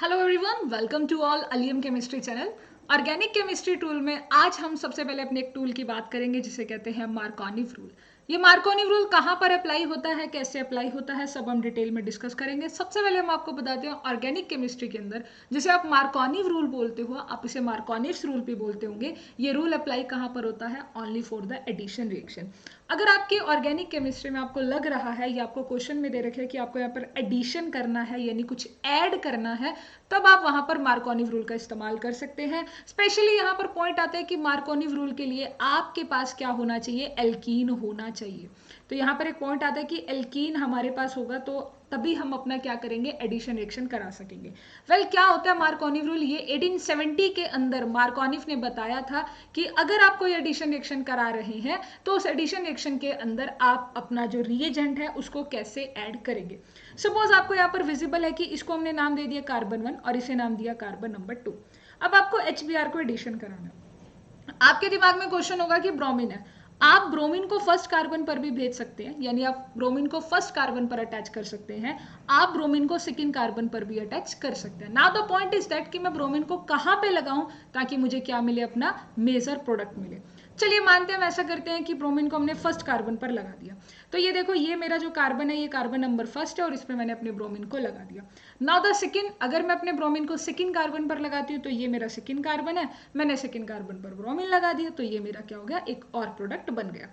Hello everyone, welcome to all allium chemistry channel. Organic chemistry tool में आज हम सबसे पहले अपने एक टूल की बात करेंगे जिसे कहते हैं मार्कोनिव रूल। ये मार्कोनिव रूल कहाँ पर अप्लाई होता है, कैसे अप्लाई होता है, सब हम डिटेल में डिस्कस करेंगे। सबसे पहले हम आपको बताते हैं ऑर्गेनिक केमिस्ट्री के अंदर जिसे आप मार्कोनिव रूल बोलते हो, आप इसे मार्कोनिव्स रूल भी बोलते होंगे। ये रूल अप्लाई कहाँ पर होता है? Only for the addition reaction. अगर आपके ऑर्गेनिक केमिस्ट्री में आपको लग रहा है या आपको क्वेश्चन में दे रखे है कि आपको यहाँ पर एडिशन करना है यानी कुछ ऐड करना है, तब आप वहां पर मार्कोनिव रूल का इस्तेमाल कर सकते हैं। स्पेशली यहाँ पर पॉइंट आता है कि मार्कोनिव रूल के लिए आपके पास क्या होना चाहिए? एल्कीन होना चाहिए। तो यहाँ पर एक पॉइंट आता है कि एल्कीन हमारे पास होगा तो तभी हम अपना क्या करेंगे? एडिशन रिएक्शन करा सकेंगे। क्या होता है मार्कोनिव रूल? ये 1870 के अंदर मार्कोनिव ने बताया था कि अगर आप कोई एडिशन रिएक्शन करा रहे हैं तो उस एडिशन रिएक्शन के अंदर आप अपना जो रिएजेंट है उसको कैसे ऐड करेंगे। सपोज आपको यहाँ पर विजिबल है कि इसको हमने नाम दे दिया कार्बन 1 और इसे नाम दिया कार्बन नंबर 2। अब आपको HBr को एडिशन कराना है। आपके दिमाग में क्वेश्चन होगा कि ब्रोमीन है, आप ब्रोमीन को फर्स्ट कार्बन पर भी भेज सकते हैं, यानी आप ब्रोमीन को फर्स्ट कार्बन पर अटैच कर सकते हैं, आप ब्रोमीन को सेकंड कार्बन पर भी अटैच कर सकते हैं। Now the point is that कि मैं ब्रोमीन को कहां पे लगाऊं ताकि मुझे क्या मिले? अपना मेजर प्रोडक्ट मिले। चलिए मानते हैं हम ऐसा करते हैं कि ब्रोमीन को हमने फर्स्ट कार्बन पर लगा दिया। तो ये देखो, ये मेरा जो कार्बन है ये कार्बन नंबर फर्स्ट है और इस पर मैंने अपने ब्रोमीन को लगा दिया। नाउ द सेकंड, अगर मैं अपने ब्रोमीन को सेकंड कार्बन पर लगाती हूँ तो ये मेरा सेकंड कार्बन है, मैंने सेकंड कार्बन पर ब्रोमीन लगा दिया तो ये मेरा क्या हो गया? एक और प्रोडक्ट बन गया।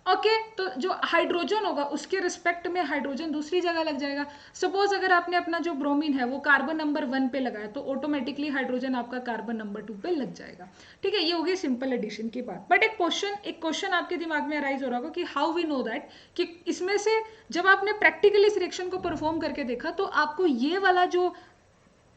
ओके, तो जो हाइड्रोजन होगा उसके रिस्पेक्ट में हाइड्रोजन दूसरी जगह लग जाएगा। सपोज अगर आपने अपना जो ब्रोमीन है वो कार्बन नंबर 1 पे लगाया तो ऑटोमेटिकली हाइड्रोजन आपका कार्बन नंबर 2 पे लग जाएगा। ठीक है, ये होगी सिंपल एडिशन की बात। बट एक क्वेश्चन आपके दिमाग में अराइज हो रहा होगा कि हाउ वी नो दैट, कि इसमें से जब आपने प्रैक्टिकली इस रिएक्शन को परफॉर्म करके देखा तो आपको ये वाला जो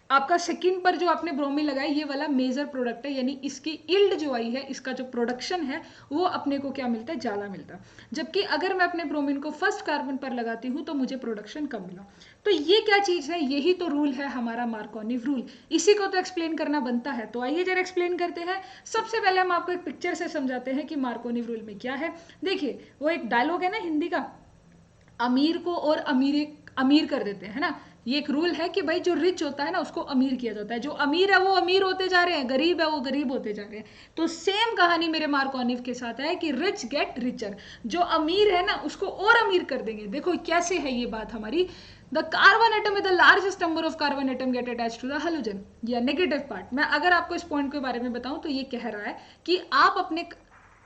आपका सेकंड पर जो आपने ब्रोमीन लगाया ये वाला मेजर प्रोडक्ट है, यानी इसकी इल्ड जो आई है, इसका जो प्रोडक्शन है वो अपने को क्या मिलता है? ज़्यादा मिलता है। जबकि अगर मैं अपने ब्रोमीन को फर्स्ट कार्बन पर लगाती हूँ तो मुझे प्रोडक्शन कम मिला। तो ये क्या चीज़ है? यही तो रूल है हमारा मार्कोनिव रूल। इसी को तो एक्सप्लेन करना बनता है। तो आइए जरा एक्सप्लेन करते हैं। सबसे पहले हम आपको एक पिक्चर से समझाते हैं कि मार्कोनिव रूल में क्या है। देखिए, वो एक डायलॉग है ना हिंदी का, अमीर को और अमीर अमीर कर देते हैं, है ना। ये एक रूल है कि भाई जो रिच होता है ना उसको अमीर किया जाता है, जो अमीर है वो अमीर होते जा रहे हैं, गरीब है वो गरीब होते जा रहे हैं। तो सेम कहानी मेरे मार्कोनिव के साथ है कि रिच गेट रिचर, जो अमीर है ना उसको और अमीर कर देंगे। देखो कैसे है ये बात हमारी। The carbon atom with the largest number of carbon atom get attach to the halogen, या नेगेटिव पार्ट। मैं अगर आपको इस पॉइंट के बारे में बताऊं तो ये कह रहा है कि आप अपने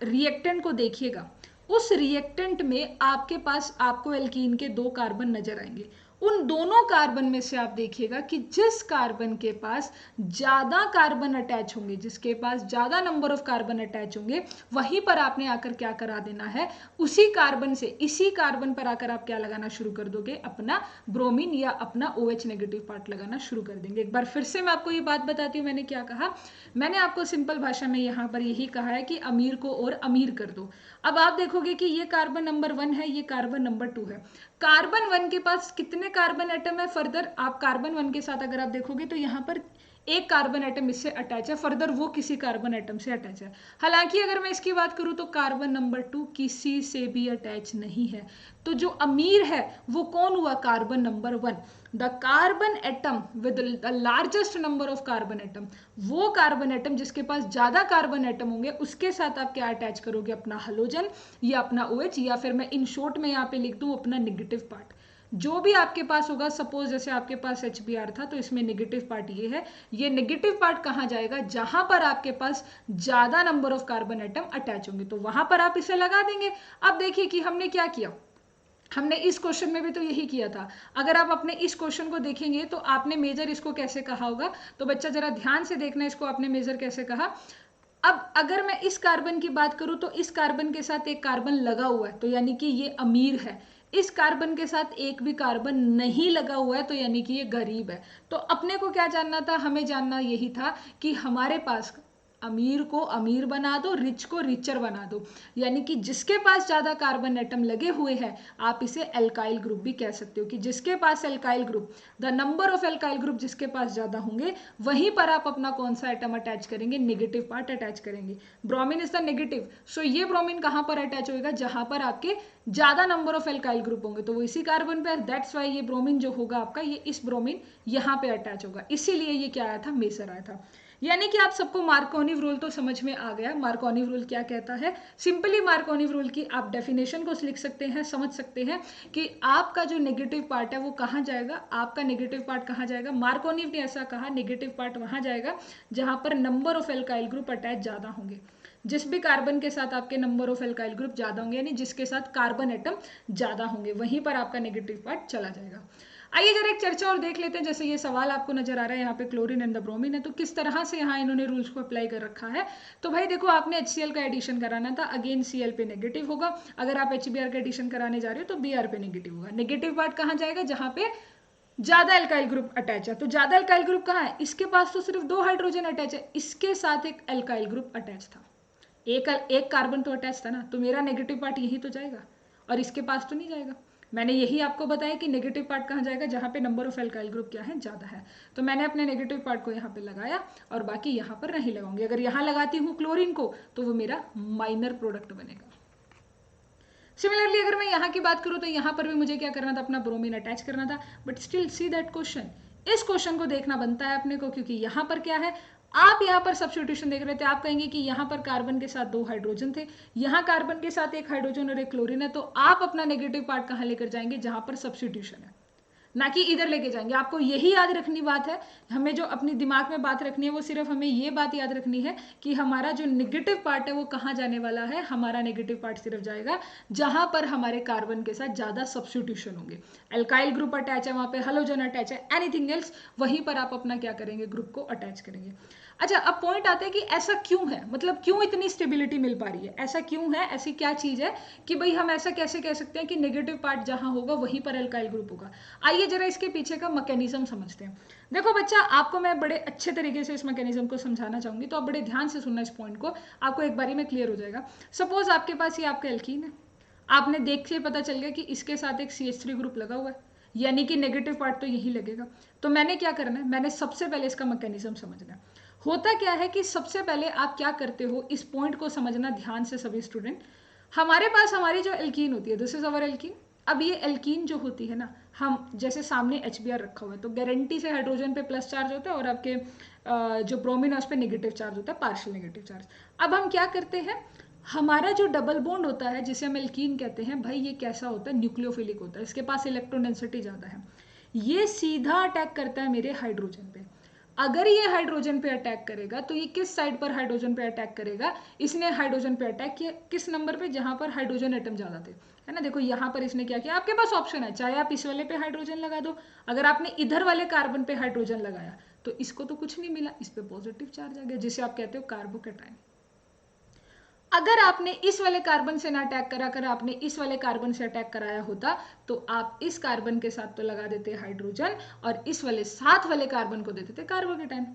रिएक्टेंट को देखिएगा, उस रिएक्टेंट में आपके पास आपको एल्कीन के 2 कार्बन नजर आएंगे। उन दोनों कार्बन में से आप देखिएगा कि जिस कार्बन के पास ज्यादा कार्बन अटैच होंगे, जिसके पास ज्यादा नंबर ऑफ कार्बन अटैच होंगे, वहीं पर आपने आकर क्या करा देना है? उसी कार्बन से इसी कार्बन पर आकर आप क्या लगाना शुरू कर दोगे? अपना ब्रोमीन या अपना OH नेगेटिव पार्ट लगाना शुरू कर देंगे। एक बार फिर से मैं आपको ये बात बताती हूँ, मैंने क्या कहा। मैंने आपको सिंपल भाषा में यहाँ पर यही कहा है कि अमीर को और अमीर कर दो। अब आप देखोगे कि ये कार्बन नंबर 1 है, ये कार्बन नंबर 2 है। कार्बन 1 के पास कितने कार्बन एटम है? फर्दर आप कार्बन 1 के साथ अगर आप देखोगे तो यहाँ पर एक कार्बन एटम इससे अटैच है, फर्दर वो किसी कार्बन एटम से अटैच है। हालांकि अगर मैं इसकी बात करूं तो कार्बन नंबर 2 किसी से भी अटैच नहीं है। तो जो अमीर है वो कौन हुआ? Carbon number 1। The carbon atom with the largest number of carbon atom, वो कार्बन एटम जिसके पास ज्यादा कार्बन एटम होंगे उसके साथ आप क्या अटैच करोगे? अपना हेलोजन या अपना OH, या फिर मैं इन शॉर्ट में यहाँ पे लिख दूं अपना नेगेटिव पार्ट। जो भी आपके पास होगा, सपोज जैसे आपके पास HBr था तो इसमें नेगेटिव पार्ट ये है, ये नेगेटिव पार्ट कहाँ जाएगा? जहां पर आपके पास ज्यादा number of carbon atom attach होंगे तो वहां पर आप इसे लगा देंगे। अब देखिए कि हमने क्या किया, हमने इस क्वेश्चन में भी तो यही किया था। अगर आप अपने इस क्वेश्चन को देखेंगे तो आपने मेजर इसको कैसे कहा होगा? तो बच्चा जरा ध्यान से देखना, इसको आपने मेजर कैसे कहा। अब अगर मैं इस कार्बन की बात करूं तो इस कार्बन के साथ एक कार्बन लगा हुआ है तो यानी कि ये अमीर है। इस कार्बन के साथ एक भी कार्बन नहीं लगा हुआ है तो यानी कि ये गरीब है। तो अपने को क्या जानना था? हमें जानना यही था कि हमारे पास अमीर को अमीर बना दो, रिच को रिचर बना दो। यानी कि जिसके पास ज्यादा कार्बन एटम लगे हुए हैं, आप इसे एल्काइल ग्रुप भी कह सकते हो, कि जिसके पास alkyl group, the number of alkyl group जिसके पास ज्यादा होंगे, वहीं पर आप अपना कौन सा एटम अटैच करेंगे, नेगेटिव पार्ट अटैच करेंगे। ब्रोमीन इज द नेगेटिव, सो ये ब्रोमीन कहां पर अटैच होगा, जहां पर आपके ज्यादा नंबर ऑफ एल्काइल ग्रुप होंगे, तो वो इसी कार्बन पे है। दैट्स वाई ये ब्रोमीन जो होगा आपका, ये इस ब्रोमीन यहाँ पे अटैच होगा, इसीलिए ये क्या आया था, मेसर आया था। यानी कि आप सबको मार्कोनिव रूल तो समझ में आ गया। मार्कोनिव रूल क्या कहता है, सिंपली मार्कोनिव रूल की आप डेफिनेशन को लिख सकते हैं, समझ सकते हैं कि आपका जो नेगेटिव पार्ट है वो कहाँ जाएगा, आपका नेगेटिव पार्ट कहाँ जाएगा। मार्कोनिव ने ऐसा कहा, नेगेटिव पार्ट वहां जाएगा जहां पर number of alkyl group attach ज्यादा होंगे। जिस भी कार्बन के साथ आपके नंबर ऑफ एल्काइल ग्रुप ज्यादा होंगे, यानी जिसके साथ कार्बन एटम ज्यादा होंगे, वहीं पर आपका नेगेटिव पार्ट चला जाएगा। आइए जरा एक चर्चा और देख लेते हैं। जैसे ये सवाल आपको नजर आ रहा है, यहाँ पे क्लोरीन एंड द ब्रोमीन है, तो किस तरह से यहाँ इन्होंने रूल्स को अप्लाई कर रखा है। तो भाई देखो, आपने HCl का एडिशन कराना था, अगेन Cl पे नेगेटिव होगा। अगर आप HBr का एडिशन कराने जा रहे हो तो Br पे नेगेटिव होगा। नेगेटिव पार्ट कहाँ जाएगा, जहां पे ज्यादा एल्काइल ग्रुप अटैच है। तो ज्यादा एल्काइल ग्रुप कहाँ है, इसके पास तो सिर्फ 2 हाइड्रोजन अटैच है, इसके साथ एक एल्काइल ग्रुप अटैच था, एक कार्बन तो अटैच था ना, तो मेरा नेगेटिव पार्ट यही तो जाएगा, और इसके पास तो नहीं जाएगा। मैंने यही आपको बताया कि नेगेटिव पार्ट कहाँ जाएगा, जहां पे नंबर ऑफ एल्काइल ग्रुप क्या है, ज्यादा है। तो मैंने अपने नेगेटिव पार्ट को यहाँ पे लगाया, और बाकी यहाँ पर नहीं लगाऊंगी। अगर यहाँ लगाती हूँ क्लोरीन को, तो वो मेरा माइनर प्रोडक्ट बनेगा। सिमिलरली अगर मैं यहाँ की बात करूँ, तो यहाँ पर भी मुझे क्या करना था, अपना ब्रोमीन अटैच करना था। But still see that question, इस क्वेश्चन को देखना बनता है अपने को, क्योंकि यहाँ पर क्या है, आप यहाँ पर सब्स्टिट्यूशन देख रहे थे, आप कहेंगे कि यहाँ पर कार्बन के साथ 2 हाइड्रोजन थे, यहाँ कार्बन के साथ 1 हाइड्रोजन और 1 क्लोरीन है, तो आप अपना नेगेटिव पार्ट कहाँ लेकर जाएंगे, जहां पर सब्स्टिट्यूशन है, ना कि इधर लेके जाएंगे। आपको यही याद रखनी बात है, हमें जो अपनी दिमाग में बात रखनी है, वो सिर्फ हमें ये बात याद रखनी है कि हमारा जो नेगेटिव पार्ट है वो कहाँ जाने वाला है। हमारा नेगेटिव पार्ट सिर्फ जाएगा जहां पर हमारे कार्बन के साथ ज्यादा सब्स्टिट्यूशन होंगे, एल्काइल ग्रुप अटैच है, वहां पे हेलोजन अटैच है, एनीथिंग एल्स, वहीं पर आप अपना क्या करेंगे, ग्रुप को अटैच करेंगे। अच्छा, अब पॉइंट आता है कि ऐसा क्यों है, मतलब क्यों इतनी स्टेबिलिटी मिल पा रही है, ऐसा क्यों है, ऐसी क्या चीज है कि भाई हम ऐसा कैसे कह सकते हैं कि नेगेटिव पार्ट जहां होगा वहीं पर एल्काइल ग्रुप होगा। आइए जरा इसके पीछे का मैकेनिज्म समझते हैं। देखो बच्चा, आपको मैं बड़े अच्छे तरीके से इस मैकेनिज्म को समझाना चाहूंगी, तो आप बड़े ध्यान से सुनना इस पॉइंट को, आपको एक बारी में क्लियर हो जाएगा। सपोज आपके पास ये आपका एल्कीन है, आपने देख के पता चल गया कि इसके साथ एक CH3 ग्रुप लगा हुआ है, यानी कि नेगेटिव पार्ट तो यही लगेगा। तो मैंने क्या करना है, मैंने सबसे पहले इसका मैकेनिज्म समझना है। होता क्या है कि सबसे पहले आप क्या करते हो, इस पॉइंट को समझना ध्यान से सभी स्टूडेंट। हमारे पास हमारी जो एल्कीन होती है, दिस इज अवर एल्कीन। अब ये एल्कीन जो होती है ना, हम जैसे सामने HBr रखा हुआ है, तो गारंटी से हाइड्रोजन पे प्लस चार्ज होता है, और आपके जो ब्रोमीन है उस पर नेगेटिव चार्ज होता है, पार्शियल नेगेटिव चार्ज। अब हम क्या करते हैं, हमारा जो डबल बॉन्ड होता है जिसे हम एल्कीन कहते हैं, भाई ये कैसा होता है, न्यूक्लियोफिलिक होता है, इसके पास इलेक्ट्रॉन डेंसिटी ज्यादा है, ये सीधा अटैक करता है मेरे हाइड्रोजन पे। अगर ये हाइड्रोजन पे अटैक करेगा, तो ये किस साइड पर हाइड्रोजन पे अटैक करेगा, इसने हाइड्रोजन पे अटैक किया किस नंबर पे, जहां पर हाइड्रोजन एटम ज्यादा थे, है ना। देखो यहाँ पर इसने क्या किया, आपके पास ऑप्शन है, चाहे आप इस वाले पे हाइड्रोजन लगा दो, अगर आपने इधर वाले कार्बन पे हाइड्रोजन लगाया तो इसको तो कुछ नहीं मिला, इस पे पॉजिटिव चार्ज आ गया, जिसे आप कहते हो कार्बोकैटायन। अगर आपने इस वाले कार्बन से ना अटैक करा कर, आपने इस वाले कार्बन से अटैक कराया होता, तो आप इस कार्बन के साथ तो लगा देते हाइड्रोजन, और इस वाले साथ वाले कार्बन को देते थे कार्बोकेटाइन।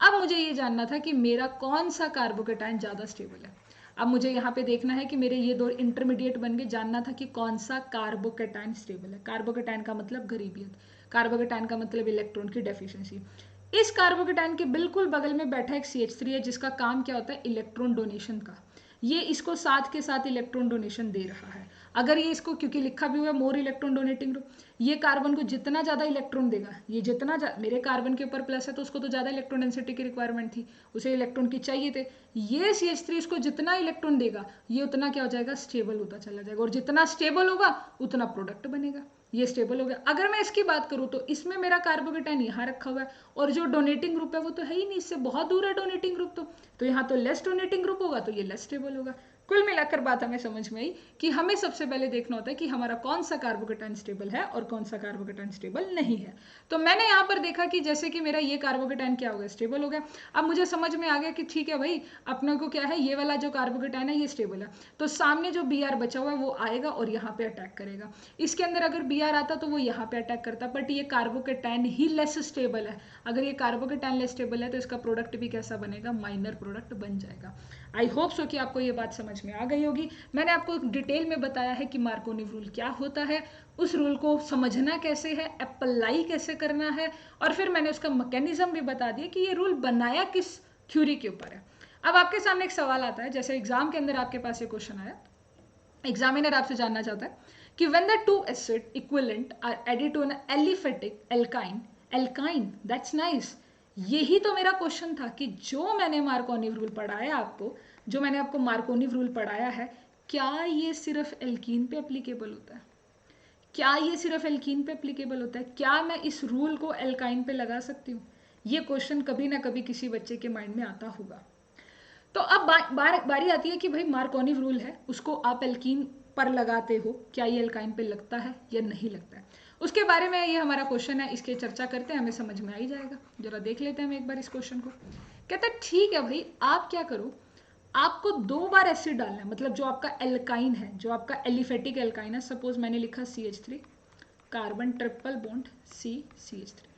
अब मुझे ये जानना था कि मेरा कौन सा कार्बोकेटाइन ज्यादा स्टेबल है। अब मुझे यहाँ पे देखना है कि मेरे ये 2 इंटरमीडिएट बन गए, जानना था कि कौन सा कार्बोकेटाइन स्टेबल है। कार्बोकेटाइन का मतलब गरीबियत, कार्बोकेटाइन का मतलब इलेक्ट्रॉन की डेफिशिएंसी। इस कार्बोकेटाइन के बिल्कुल बगल में बैठा एक CH3 है, जिसका काम क्या होता है, इलेक्ट्रॉन डोनेशन का। ये इसको साथ के साथ इलेक्ट्रॉन डोनेशन दे रहा है। अगर ये इसको, क्योंकि लिखा भी हुआ है मोर इलेक्ट्रॉन डोनेटिंग ग्रुप, ये कार्बन को जितना ज्यादा इलेक्ट्रॉन देगा, ये जितना मेरे कार्बन के ऊपर प्लस है तो उसको तो ज्यादा इलेक्ट्रॉन डेंसिटी की रिक्वायरमेंट थी, उसे इलेक्ट्रॉन की चाहिए थे। ये CH3 इसको जितना इलेक्ट्रॉन देगा, ये उतना क्या हो जाएगा, स्टेबल होता चला जाएगा, और जितना स्टेबल होगा उतना प्रोडक्ट बनेगा। ये स्टेबल हो गया। अगर मैं इसकी बात करूं, तो इसमें मेरा कार्बोकेटाइन यहाँ रखा हुआ है, और जो डोनेटिंग ग्रुप है वो तो है ही नहीं, इससे बहुत दूर है डोनेटिंग ग्रुप, तो यहाँ तो लेस डोनेटिंग ग्रुप होगा, तो ये लेस स्टेबल होगा। कुल मिलाकर बात हमें समझ में आई कि हमें सबसे पहले देखना होता है कि हमारा कौन सा कार्बोकेटाइन स्टेबल है और कौन सा कार्बोकेटाइन स्टेबल नहीं है। तो मैंने यहाँ पर देखा कि जैसे कि मेरा ये कार्बोकेटाइन क्या हो गया, स्टेबल हो गया। अब मुझे समझ में आ गया कि ठीक है भाई, अपने को क्या है, ये वाला जो कार्बोकेटाइन है ये स्टेबल है, तो सामने जो Br बचा हुआ है वो आएगा और यहाँ पे अटैक करेगा। इसके अंदर अगर Br आता तो वो यहाँ पे अटैक करता, बट ये कार्बोकेटाइन ही लेस स्टेबल है। अगर ये कार्बोकेटाइन लेस स्टेबल है तो इसका प्रोडक्ट भी कैसा बनेगा, माइनर प्रोडक्ट बन जाएगा। आई होप सो कि आपको ये बात समझ में आ गई होगी। मैंने आपको डिटेल में बताया है कि मार्कोनी रूल क्या होता है, उस रूल को समझना कैसे है, अप्लाई कैसे करना है, और फिर मैंने उसका मैकेनिज्म भी बता दिया कि ये रूल बनाया किस थ्योरी के ऊपर है। अब आपके सामने एक सवाल आता है, जैसे एग्जाम के अंदर आपके पास ये क्वेश्चन आया, एग्जामिनर आपसे जानना चाहता है कि when the two acid equivalent are added to an aliphatic alkyne, alkyne that's nice. यही तो मेरा क्वेश्चन था कि जो मैंने मार्कोनी रूल पढ़ाया आपको, जो मैंने आपको मार्कोनी रूल पढ़ाया है, क्या ये सिर्फ एल्कीन पे एप्लीकेबल होता है? क्या ये सिर्फ एल्कीन पे एप्लीकेबल होता है? क्या मैं इस रूल को एल्काइन पे लगा सकती हूँ? ये क्वेश्चन कभी ना कभी किसी बच्चे के माइंड में आता होगा। तो अब बारी आती है कि भाई मार्कोनी रूल है, उसको आप एल्कीन पर लगाते हो, क्या ये एल्काइन पे लगता है या नहीं लगता है? उसके बारे में ये हमारा क्वेश्चन है, इसके चर्चा करते हैं, हमें समझ में आ ही जाएगा। जरा देख लेते हैं हम एक बार इस क्वेश्चन को। कहता है ठीक है भाई, आप क्या करो, आपको 2 बार एसिड डालना है, मतलब जो आपका एल्काइन है, जो आपका एलिफेटिक एल्काइन है, सपोज मैंने लिखा CH3 carbon triple bond CH3।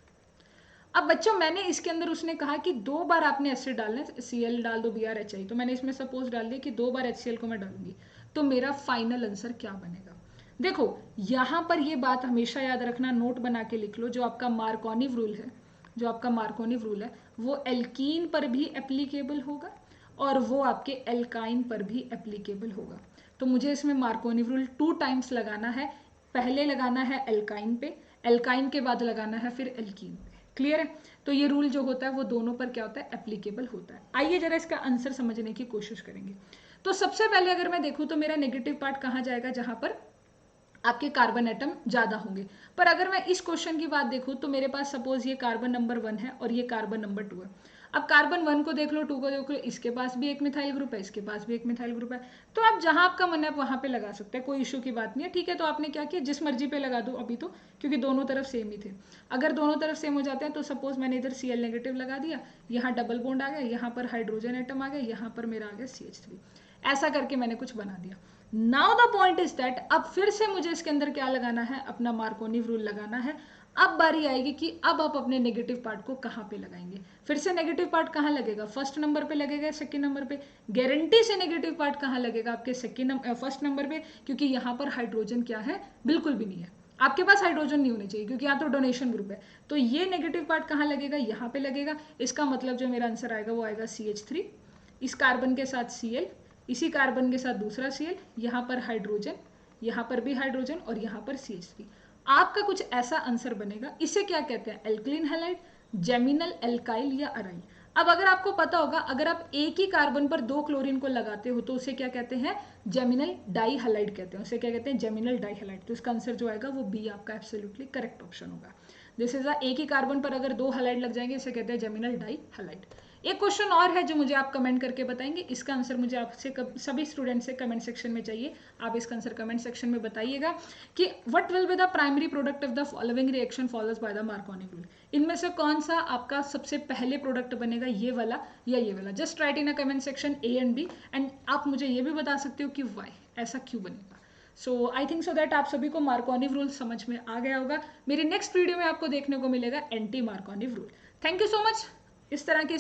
अब बच्चों मैंने इसके अंदर उसने कहा कि 2 बार आपने एसिड डालना है, Cl डाल दो BrHI, तो मैंने इसमें सपोज डाल दिया कि 2 बार HCl को मैं डालूंगी, तो मेरा फाइनल आंसर क्या बनेगा? देखो यहां पर ये बात हमेशा याद रखना, नोट बना के लिख लो, जो आपका मार्कोनी रूल है, जो आपका मार्कोनी रूल है वो एल्कीन पर भी एप्लीकेबल होगा और वो आपके एल्काइन पर भी एप्लीकेबल होगा। तो मुझे इसमें मार्कोनी रूल 2 टाइम्स लगाना है, पहले लगाना है एल्काइन पे, एल्काइन के बाद लगाना है फिर एल्कीन पे। क्लियर है? तो ये रूल जो होता है वो दोनों पर क्या होता है, एप्लीकेबल होता है। आइए जरा इसका आंसर समझने की कोशिश करेंगे। तो सबसे पहले अगर मैं देखूं तो मेरा नेगेटिव पार्ट कहाँ जाएगा, जहां पर आपके कार्बन एटम ज्यादा होंगे। पर अगर मैं इस क्वेश्चन की बात देखूं तो मेरे पास सपोज ये कार्बन नंबर 1 है और ये कार्बन नंबर 2 है। अब कार्बन 1 को देख लो, 2 को देख लो, इसके पास भी एक मिथाइल ग्रुप है, इसके पास भी एक मिथाइल ग्रुप है। तो आप जहां आपका मन है वहां पे लगा सकते हैं, कोई इशू की बात नहीं है। ठीक है, तो आपने क्या किया, जिस मर्जी पे लगा दो अभी तो, क्योंकि दोनों तरफ सेम ही थे। अगर दोनों तरफ सेम हो जाते हैं तो सपोज मैंने इधर Cl नेगेटिव लगा दिया, यहाँ डबल बॉन्ड आ गया, यहाँ पर हाइड्रोजन एटम आ गया, यहाँ पर मेरा आ गया CH3। ऐसा करके मैंने कुछ बना दिया। Now the point is that अब फिर से मुझे इसके अंदर क्या लगाना है, अपना मार्कोनी रूल लगाना है। अब बारी आएगी कि अब आप अपने नेगेटिव पार्ट को कहाँ पे लगाएंगे। फिर से नेगेटिव पार्ट कहाँ लगेगा, फर्स्ट नंबर पे लगेगा, सेकंड नंबर पे? गारंटी से नेगेटिव पार्ट कहाँ लगेगा, आपके फर्स्ट नंबर पे, क्योंकि यहाँ पर हाइड्रोजन क्या है, बिल्कुल भी नहीं है। आपके पास हाइड्रोजन नहीं होने चाहिए क्योंकि यहाँ तो डोनेशन ग्रुप है। तो ये नेगेटिव पार्ट कहाँ लगेगा, यहाँ पे लगेगा। इसका मतलब जो मेरा आंसर आएगा वो आएगा CH3, इस कार्बन के साथ Cl, इसी कार्बन के साथ दूसरा Cl, यहाँ पर हाइड्रोजन, यहाँ पर भी हाइड्रोजन और यहाँ पर CH3। आपका कुछ ऐसा आंसर बनेगा। इसे क्या कहते हैं, एल्कलीन हैलाइड, जेमिनल एल्काइल या अराइल। अब अगर आपको पता होगा, अगर आप एक ही कार्बन पर 2 क्लोरीन को लगाते हो तो उसे क्या कहते हैं, जेमिनल डाई हैलाइड कहते हैं, उसे क्या कहते हैं, जेमिनल डाई हैलाइड। तो इसका आंसर जो आएगा वो बी आपका एब्सोल्युटली करेक्ट ऑप्शन होगा। दिस इज एक ही कार्बन पर अगर 2 हैलाइड लग जाएंगे इसे कहते हैं जेमिनल डाई हैलाइड। एक क्वेश्चन और है जो मुझे आप कमेंट करके बताएंगे, इसका आंसर मुझे आपसे सभी स्टूडेंट से कमेंट सेक्शन में चाहिए। आप इसका आंसर कमेंट सेक्शन में बताइएगा कि what will be the primary product of the following reaction follows by the Markovnikov rule. इनमें से कौन सा आपका सबसे पहले प्रोडक्ट बनेगा, ये वाला या ये वाला? Just right in a comment section A and B, and आप मुझे ये भी बता सकते हो कि वाई, ऐसा क्यों बनेगा। सो आई थिंक सो दैट आप सभी को मार्कोनी रूल समझ में आ गया होगा। मेरी नेक्स्ट वीडियो में आपको देखने को मिलेगा anti Markovnikov rule. Thank you so much. इस तरह के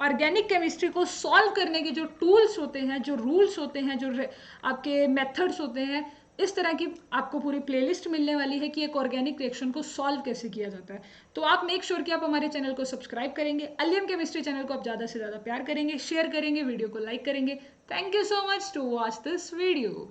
ऑर्गेनिक केमिस्ट्री को सॉल्व करने के जो टूल्स होते हैं, जो रूल्स होते हैं, जो आपके मेथड्स होते हैं, इस तरह की आपको पूरी प्लेलिस्ट मिलने वाली है कि एक ऑर्गेनिक रिएक्शन को सॉल्व कैसे किया जाता है। तो आप मेक श्योर कि आप हमारे चैनल को सब्सक्राइब करेंगे, अलियम केमिस्ट्री चैनल को आप ज़्यादा से ज़्यादा प्यार करेंगे, शेयर करेंगे, वीडियो को लाइक करेंगे। Thank you so much to watch this video.